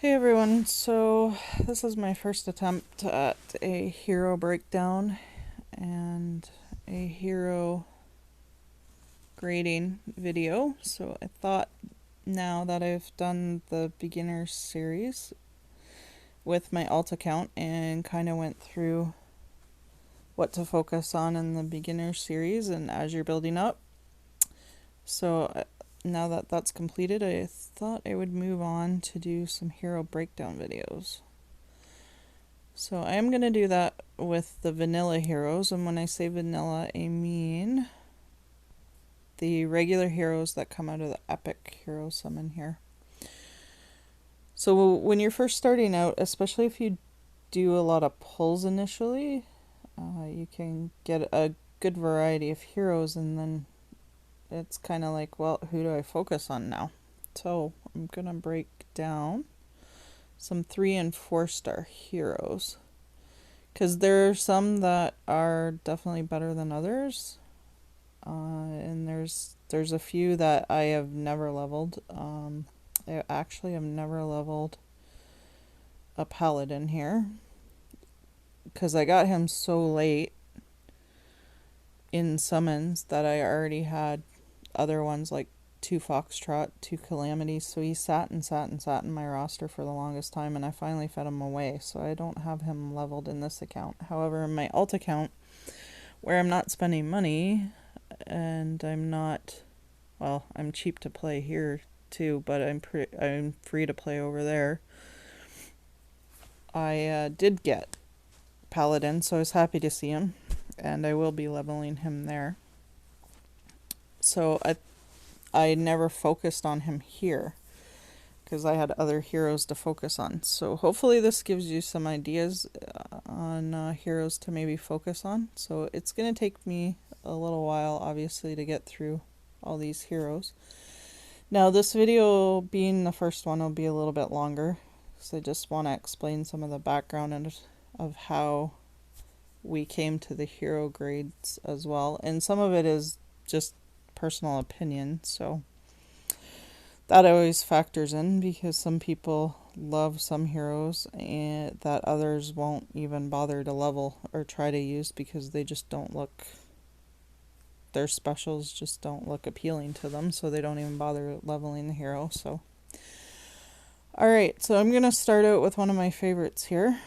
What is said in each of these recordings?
Hey everyone, so this is my first attempt at a hero breakdown and a hero grading video. So I thought now that I've done the beginner series with my alt account and kind of went through what to focus on in the beginner series and as you're building up. So now that that's completed, I thought I would move on to do some hero breakdown videos. So I am going to do that with the vanilla heroes, and when I say vanilla, I mean the regular heroes that come out of the epic hero summon here. So when you're first starting out, especially if you do a lot of pulls initially, you can get a good variety of heroes, and then it's kind of like, well, who do I focus on now? So I'm going to break down some 3 and 4 star heroes, because there are some that are definitely better than others, and there's a few that I have never leveled. I actually have never leveled a paladin here, because I got him so late in summons that I already had other ones like 2 Foxtrot, 2 Calamities, so he sat and sat and sat in my roster for the longest time, and I finally fed him away, so I don't have him leveled in this account. However, in my alt account, where I'm not spending money, and I'm cheap to play here too, but I'm free to play over there. I did get Paladin, so I was happy to see him, and I will be leveling him there. So I never focused on him here, because I had other heroes to focus on. So hopefully this gives you some ideas on heroes to maybe focus on. So it's going to take me a little while, obviously, to get through all these heroes. Now this video, being the first one, will be a little bit longer, because I just want to explain some of the background of how we came to the hero grades as well. And some of it is just personal opinion, so that always factors in, because some people love some heroes and that others won't even bother to level or try to use, because they just don't look, their specials just don't look appealing to them, so they don't even bother leveling the hero. So alright, so I'm going to start out with one of my favorites here,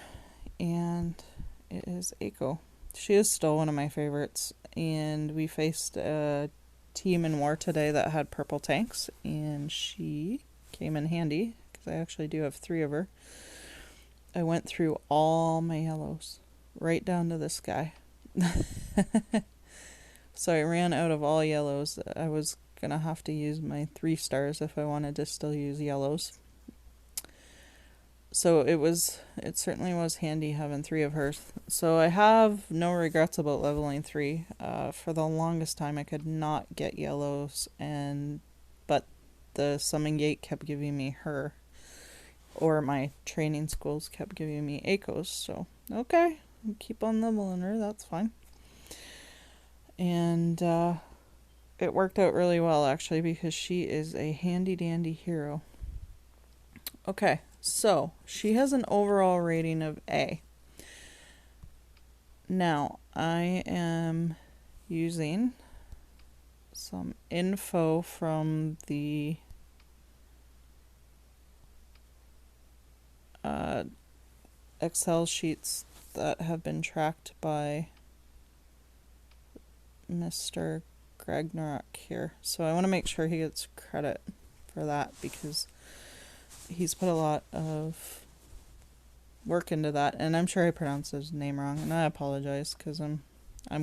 and it is Aiko. She is still one of my favorites, and we faced a team in war today that had purple tanks, and she came in handy, because I actually do have 3 of her. I went through all my yellows, right down to this guy. So I ran out of all yellows. I was going to have to use my 3 stars if I wanted to still use yellows. So it certainly was handy having 3 of hers. So I have no regrets about leveling 3. For the longest time I could not get yellows, but the summon gate kept giving me her, or my training schools kept giving me Aikos. So okay, keep on leveling her, that's fine. And it worked out really well, actually, because she is a handy dandy hero. Okay, so she has an overall rating of A. Now, I am using some info from the Excel sheets that have been tracked by Mr. Ragnarok here. So I want to make sure he gets credit for that, because he's put a lot of work into that, and I'm sure I pronounced his name wrong, and I apologize, because I'm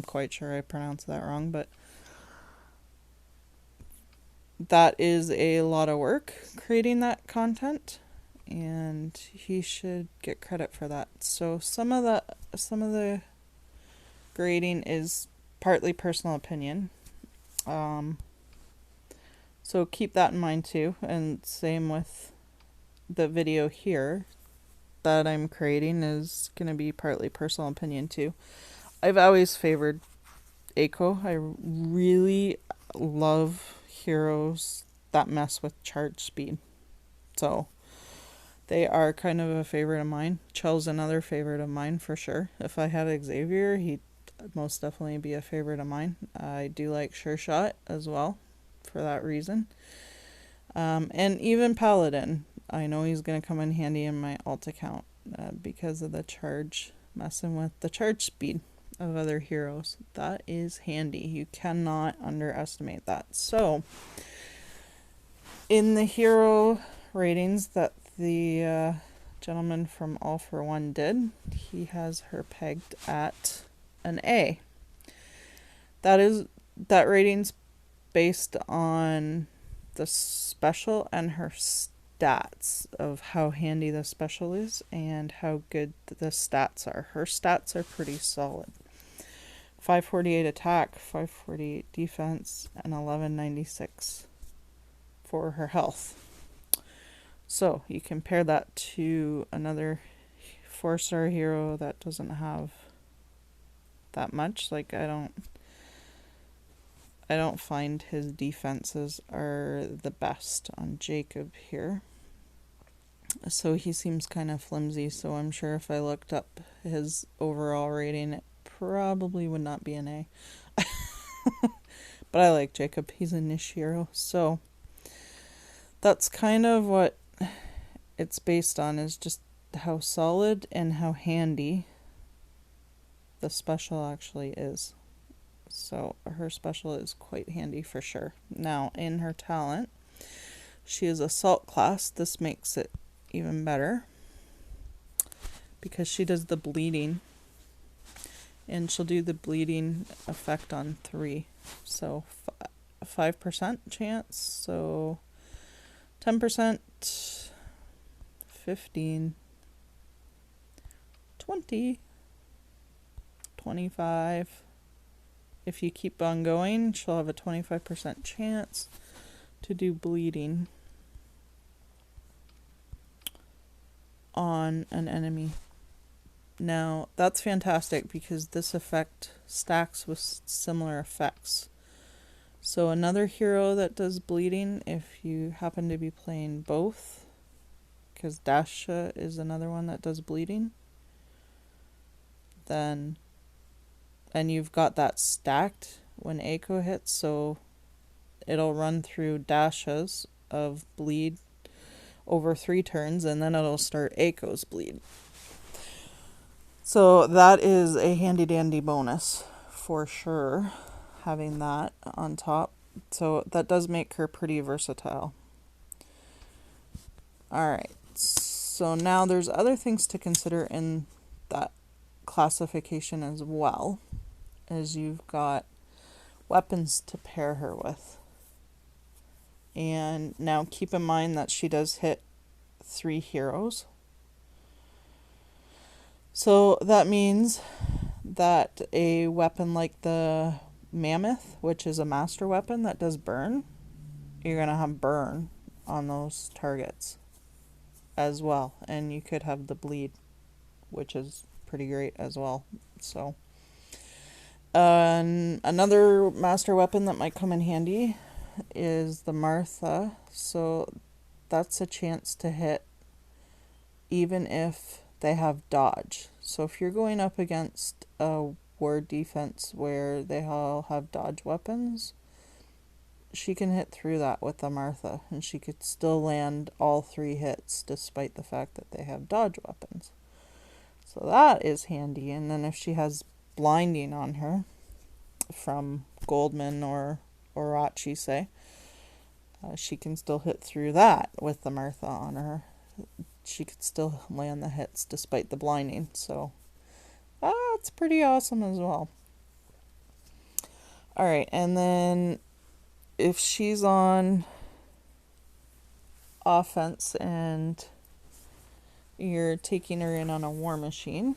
quite sure I pronounced that wrong, but that is a lot of work creating that content, and he should get credit for that. So some of the grading is partly personal opinion. So keep that in mind too, and same with the video here that I'm creating is going to be partly personal opinion too. I've always favored Aiko. I really love heroes that mess with charge speed. So They are kind of a favorite of mine. Chell's another favorite of mine for sure. If I had Xavier, he'd most definitely be a favorite of mine. I do like Sure Shot as well for that reason. And even Paladin. I know he's going to come in handy in my alt account because of the charge, messing with the charge speed of other heroes. That is handy. You cannot underestimate that. So, in the hero ratings that the gentleman from All for One did, he has her pegged at an A. That rating's based on the special and her stats of how handy the special is and how good the stats are. Her stats are pretty solid. 548 attack, 548 defense, and 1196 for her health. So you compare that to another 4-star hero that doesn't have that much. Like I don't find his defenses are the best on Jacob here. So he seems kind of flimsy, so I'm sure if I looked up his overall rating, it probably would not be an A. But I like Jacob. He's a niche hero. So that's kind of what it's based on, is just how solid and how handy the special actually is. So her special is quite handy for sure. Now, in her talent, she is Assault class. This makes it even better because she does the bleeding, and she'll do the bleeding effect on 3. So 5% chance, so 10%, 15, 20, 25. If you keep on going, she'll have a 25% chance to do bleeding on an enemy. Now, that's fantastic because this effect stacks with similar effects. So another hero that does bleeding, if you happen to be playing both, because Dasha is another one that does bleeding, then, and you've got that stacked when Aiko hits, so it'll run through Dasha's of bleed over 3 turns, and then it'll start Aiko's bleed. So that is a handy dandy bonus for sure, having that on top. So that does make her pretty versatile. Alright, so now there's other things to consider in that classification as well, as you've got weapons to pair her with. And now keep in mind that she does hit 3 heroes. So that means that a weapon like the Mammoth, which is a master weapon that does burn, you're going to have burn on those targets as well. And you could have the bleed, which is pretty great as well. So another master weapon that might come in handy is the Martha. So that's a chance to hit even if they have dodge. So if you're going up against a ward defense where they all have dodge weapons, she can hit through that with the Martha, and she could still land all 3 hits despite the fact that they have dodge weapons. So that is handy. And then if she has blinding on her from Goldman or Orochi, say, she can still hit through that with the Martha on her. She could still land the hits despite the blinding. So that's pretty awesome as well. Alright, and then if she's on offense and you're taking her in on a war machine,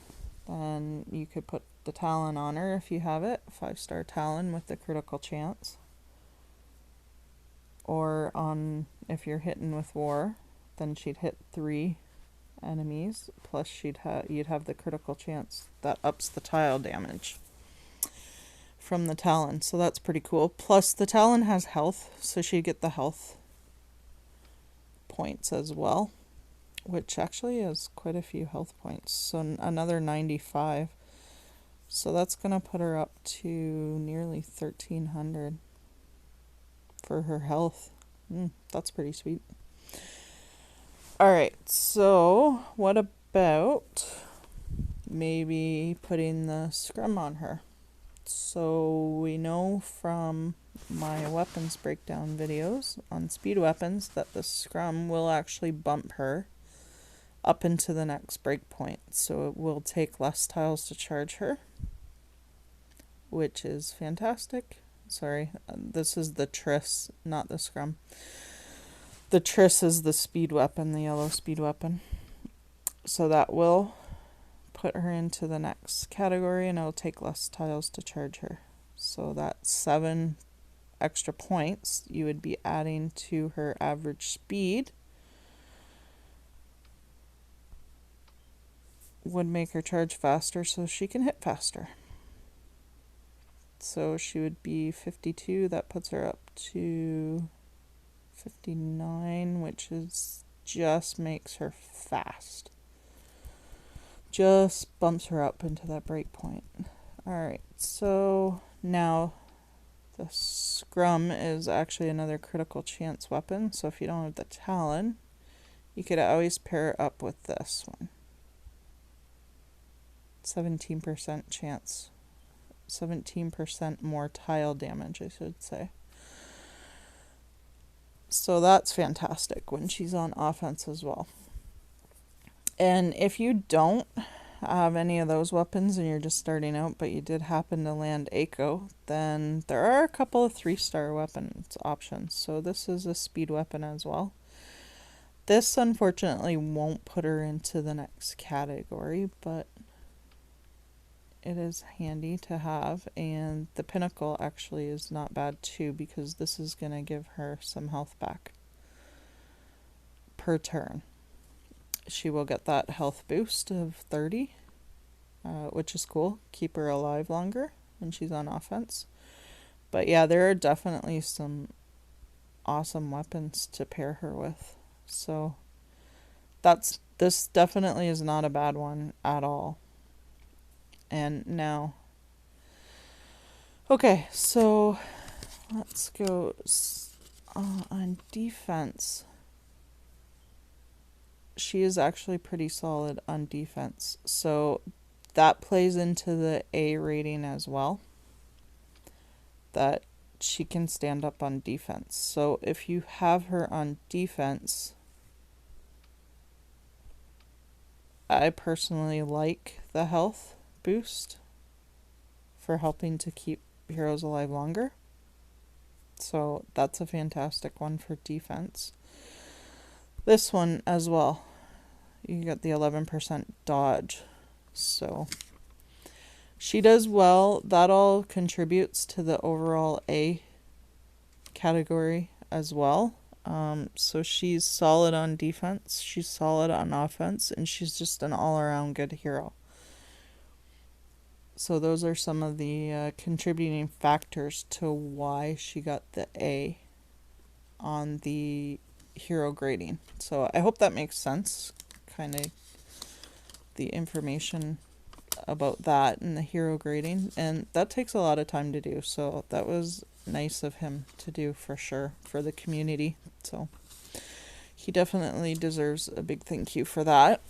then you could put the Talon on her if you have it. 5-star Talon with the critical chance. Or on, if you're hitting with war, then she'd hit 3 enemies, plus you'd have the critical chance that ups the tile damage from the Talon. So that's pretty cool. Plus the Talon has health, so she'd get the health points as well. which actually has quite a few health points. So another 95. So that's going to put her up to nearly 1,300 for her health. That's pretty sweet. Alright, so what about maybe putting the scrum on her? So we know from my weapons breakdown videos on speed weapons that the scrum will actually bump her up into the next breakpoint. So it will take less tiles to charge her, which is fantastic. Sorry, this is the Triss, not the scrum. The Triss is the speed weapon, the yellow speed weapon. So that will put her into the next category, and it'll take less tiles to charge her. So that's 7 extra points you would be adding to her average speed would make her charge faster so she can hit faster. So she would be 52. That puts her up to 59, which is just makes her fast. Just bumps her up into that break point. Alright, so now the scrum is actually another critical chance weapon. So if you don't have the Talon, you could always pair it up with this one. 17% chance. 17% more tile damage, I should say. So that's fantastic when she's on offense as well. And if you don't have any of those weapons and you're just starting out, but you did happen to land Aiko, then there are a couple of 3-star weapons options. So this is a speed weapon as well. This unfortunately won't put her into the next category, but it is handy to have. And the pinnacle actually is not bad too, because this is going to give her some health back per turn. She will get that health boost of 30, which is cool. Keep her alive longer when she's on offense. But yeah, there are definitely some awesome weapons to pair her with. So this definitely is not a bad one at all. And now, okay, so let's go on defense. She is actually pretty solid on defense. So that plays into the A rating as well, that she can stand up on defense. So if you have her on defense, I personally like the health boost for helping to keep heroes alive longer. So that's a fantastic one for defense. This one as well, you get the 11% dodge. So she does well. That all contributes to the overall A category as well. So she's solid on defense, she's solid on offense, and she's just an all-around good hero. So those are some of the contributing factors to why she got the A on the hero grading. So I hope that makes sense, kind of the information about that and the hero grading, and that takes a lot of time to do, so that was nice of him to do for sure for the community. So he definitely deserves a big thank you for that.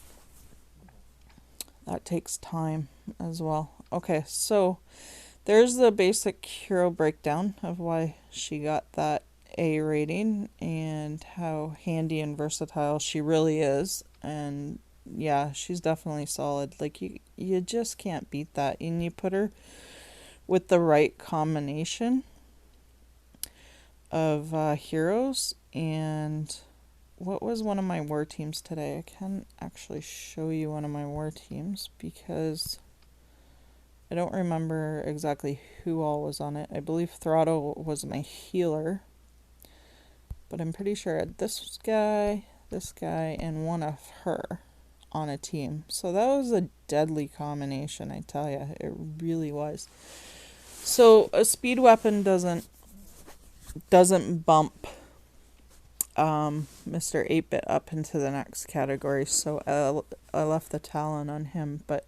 That takes time as well. Okay, so there's the basic hero breakdown of why she got that A rating and how handy and versatile she really is. And yeah, she's definitely solid. Like you just can't beat that. And you put her with the right combination of heroes. And what was one of my war teams today? I can actually show you one of my war teams because I don't remember exactly who all was on it. I believe Throttle was my healer, but I'm pretty sure I had this guy, and one of her on a team. So that was a deadly combination, I tell you. It really was. So a speed weapon doesn't bump Mr. 8-bit up into the next category, so I left the Talon on him. But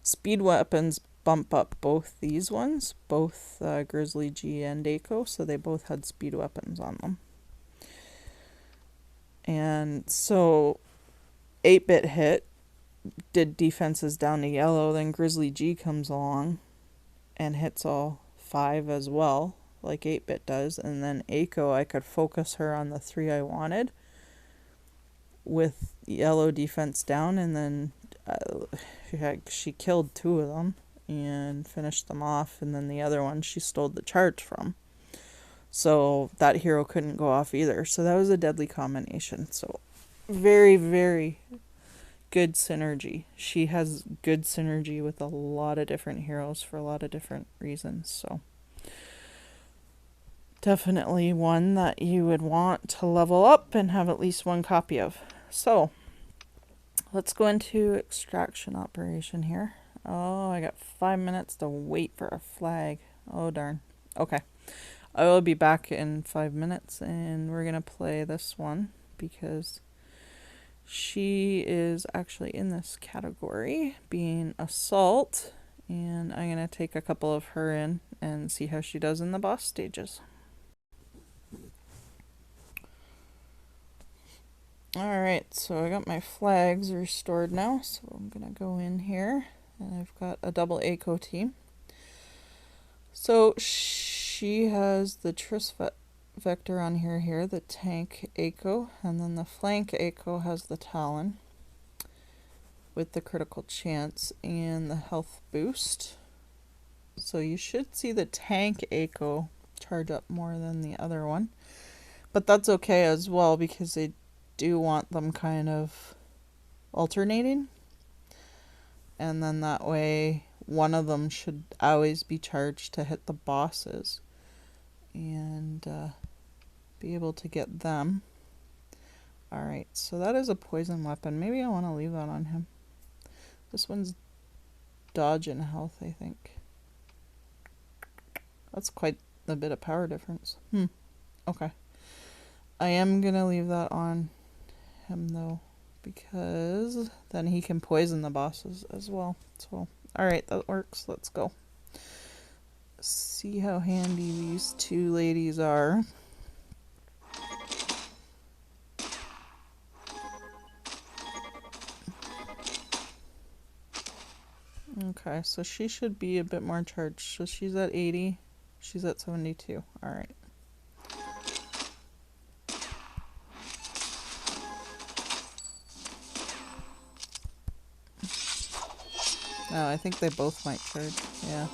speed weapons bump up both these ones, both Grizzly G and Aiko, so they both had speed weapons on them. And so 8-bit hit, did defenses down to yellow, then Grizzly G comes along and hits all 5 as well, like 8-bit does, and then Aiko, I could focus her on the 3 I wanted with yellow defense down, and then she killed 2 of them and finished them off, and then the other one she stole the charge from. So that hero couldn't go off either. So that was a deadly combination. So very, very good synergy. She has good synergy with a lot of different heroes for a lot of different reasons. So definitely one that you would want to level up and have at least one copy of. So let's go into extraction operation here. Oh, I got 5 minutes to wait for a flag. Oh, darn. Okay. I will be back in 5 minutes, and we're going to play this one because she is actually in this category, being assault, and I'm going to take a couple of her in and see how she does in the boss stages. Alright, so I got my flags restored now, so I'm going to go in here, and I've got a double Aiko team. So she has the Triss vector on here, the tank Aiko, and then the flank Aiko has the Talon with the critical chance and the health boost. So you should see the tank Aiko charge up more than the other one. But that's okay as well because they do want them kind of alternating. And then that way one of them should always be charged to hit the bosses and be able to get them. Alright, so that is a poison weapon. Maybe I want to leave that on him. This one's dodge and health, I think. That's quite a bit of power difference. Okay. I am going to leave that on him though, because then he can poison the bosses as well. So, alright, that works. Let's go. See how handy these 2 ladies are. Okay, so she should be a bit more charged. So she's at 80. She's at 72. Alright. Oh, I think they both might charge. Yeah.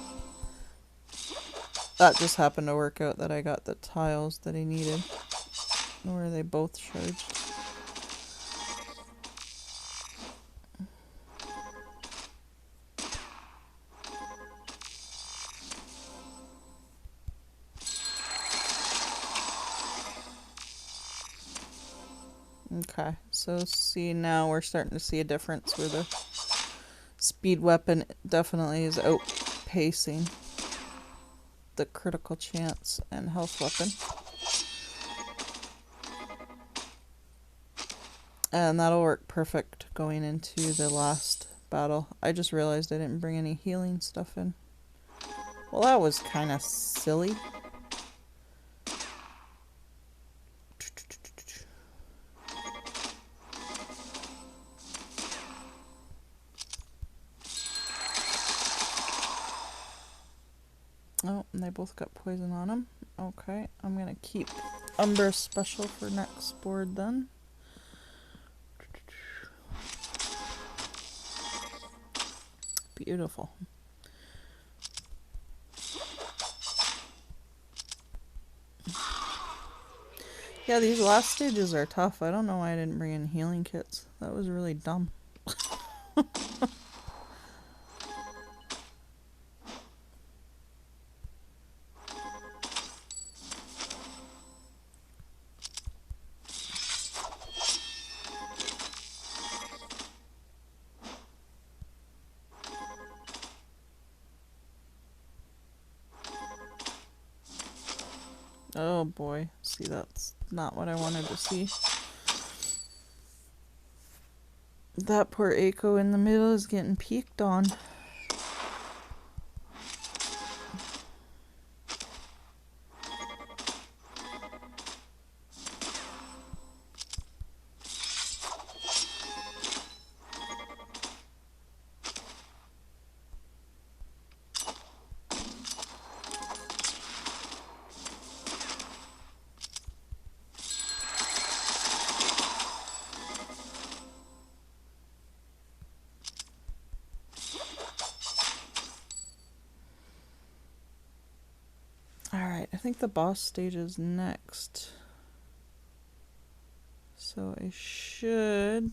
That just happened to work out that I got the tiles that I needed. Where they both charged. Okay, so see now we're starting to see a difference where the speed weapon definitely is outpacing the critical chance and health weapon. And that'll work perfect going into the last battle. I just realized I didn't bring any healing stuff in. Well, that was kind of silly. Oh, and they both got poison on them. Okay, I'm going to keep Umbra Special for next board then. Beautiful. Yeah, these last stages are tough. I don't know why I didn't bring in healing kits. That was really dumb. Oh boy. See, that's not what I wanted to see. That poor Aiko in the middle is getting peeked on. Alright, I think the boss stage is next. So I should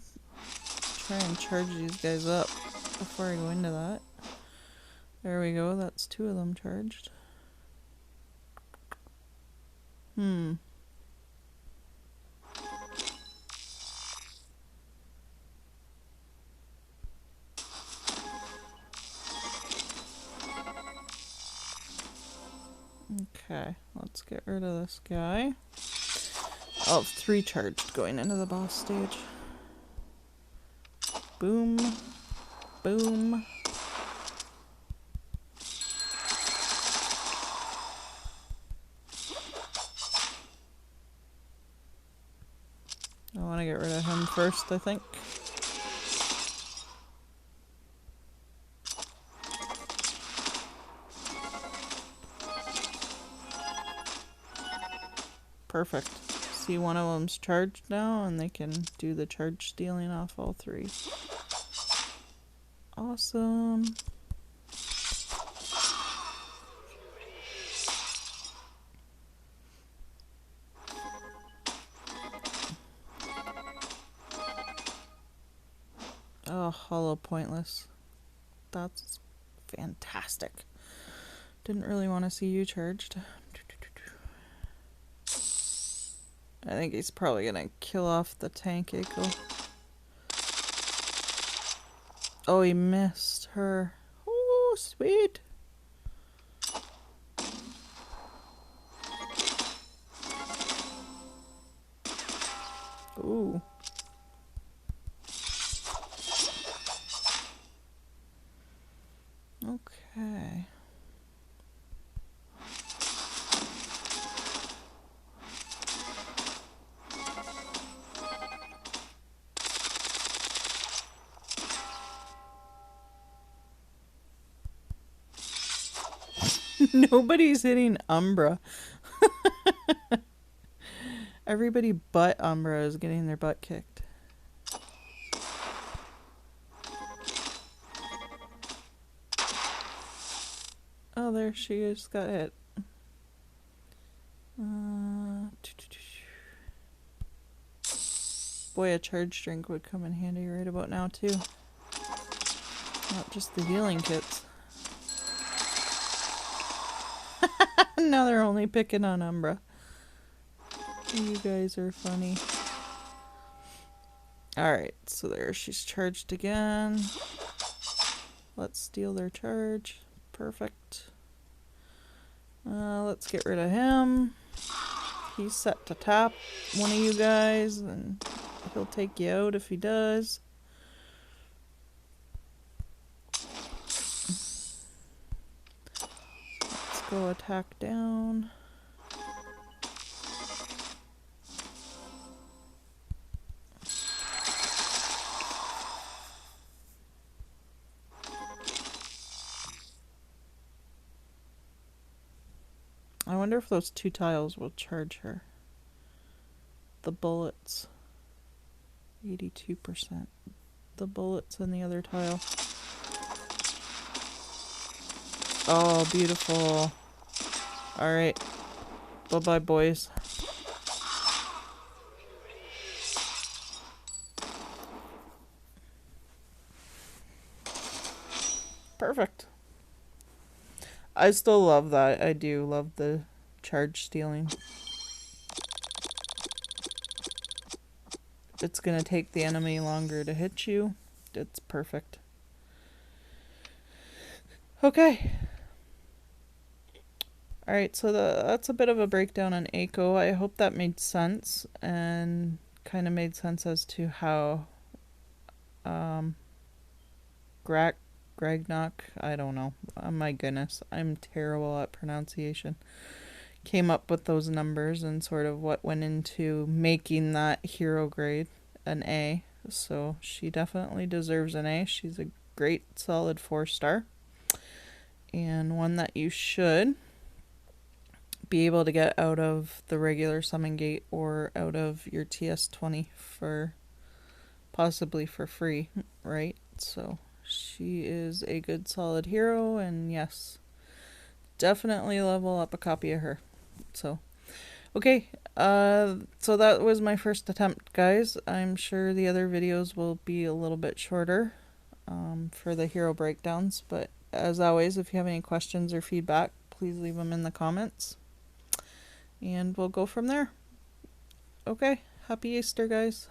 try and charge these guys up before I go into that. There we go, that's 2 of them charged. Okay, let's get rid of this guy. I'll have 3 charged going into the boss stage. Boom. Boom. I want to get rid of him first, I think. Perfect. See, one of them's charged now, and they can do the charge stealing off all 3. Awesome. Oh, hollow pointless. That's fantastic. Didn't really want to see you charged. I think he's probably gonna kill off the tank, Aiko. Oh, he missed her. Oh, sweet. Ooh. Okay. Nobody's hitting Umbra. Everybody but Umbra is getting their butt kicked. Oh, there she is. Got hit. Boy, a charge drink would come in handy right about now, too. Not just the healing kits. Now they're only picking on Umbra. You guys are funny. Alright, so there she's charged again. Let's steal their charge. Perfect. Let's get rid of him. He's set to tap one of you guys, and he'll take you out if he does. Let's go attack down. I wonder if those 2 tiles will charge her. The bullets. 82%. The bullets in the other tile. Oh, beautiful. Alright. Bye-bye, boys. Perfect. I still love that. I do love the charge stealing. It's gonna take the enemy longer to hit you. It's perfect. Okay. Alright, so that's a bit of a breakdown on Aiko. I hope that made sense and kind of made sense as to how Gragnok, I don't know. Oh my goodness, I'm terrible at pronunciation. Came up with those numbers and sort of what went into making that hero grade an A. So she definitely deserves an A. She's a great solid 4-star. And one that you should be able to get out of the regular summon gate or out of your TS20 for possibly for free, right? So she is a good solid hero, and yes, definitely level up a copy of her. So okay, so that was my first attempt, guys. I'm sure the other videos will be a little bit shorter for the hero breakdowns, but as always, if you have any questions or feedback, please leave them in the comments and we'll go from there. Okay, happy Easter, guys.